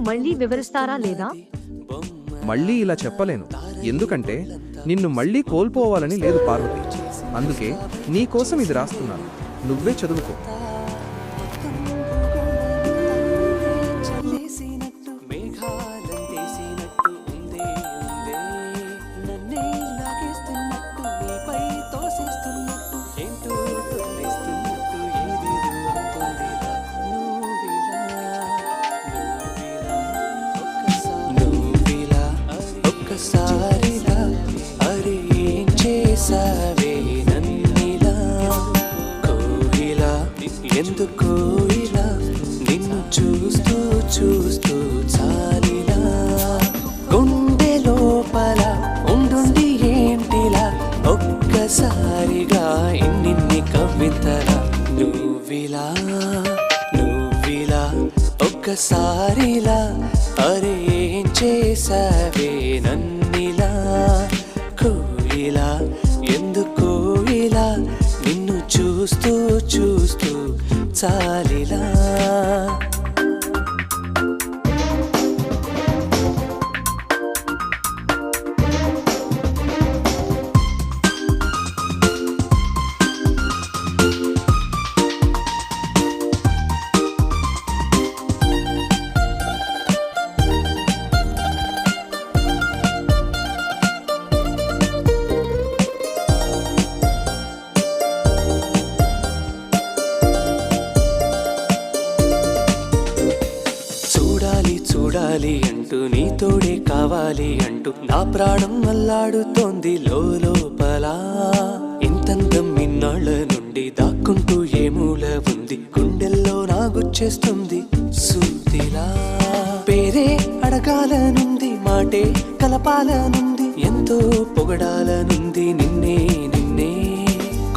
మళ్ళీ వివరిస్తారా లేదా? మళ్ళీ ఇలా చెప్పలేను, ఎందుకంటే నిన్ను మళ్ళీ కోల్పోవాలని లేదు పార్వతి. అందుకే నీ కోసం ఇది రాస్తున్నాను, నువ్వే చదువుకో. ఒక్కసారిలా అరే ఏం చేసావే నన్నిలా, కోయిలా ఎందుకో ఇలా నిన్ను చూస్తూ చూస్తూ చాలిలా, గుండె లోపల ఉండుండి ఏంటిలా ఒక్కసారిగా ఇన్నిన్ని కవితలా, నువ్విలా నువ్విలా ఒక్కసారిలా అరే ఏం చేసావే నన్నిలా, కోయిలా ఎందుకో ఇలా నిన్ను చూస్తూ చూస్తూ చాలిలా. చూడాలి అంటూ నీతోడే కావాలి అంటూ నా ప్రాణం అల్లాడుతోంది లోపల, ఇంతందం ఇన్నాళ్ళ నుండి దాక్కుంటూ ఏ మూల ఉంది, గుండెల్లో నాగుచ్చేస్తుంది సూదిలా, పేరే అడగాలనుంది మాటే కలపాలనుంది, ఎంతో పొగడాలనుంది నిన్నే నిన్నే,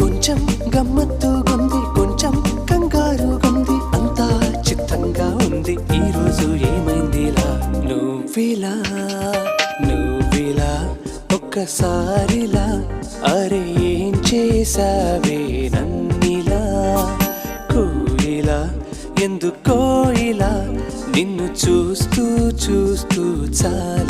కొంచెం గమ్మత్తుగుంది కొంచెం కంగారుగుంది, అంతా చిత్తంగా ఉంది ఈరోజు ఏమైందిలా, నువ్విలా నువ్విలా ఒక్కసారిలా అరే ఏం చేసావే నన్నిలా, కోయిలా ఎందుకో ఇలా నిన్ను చూస్తూ చూస్తూ చాలు.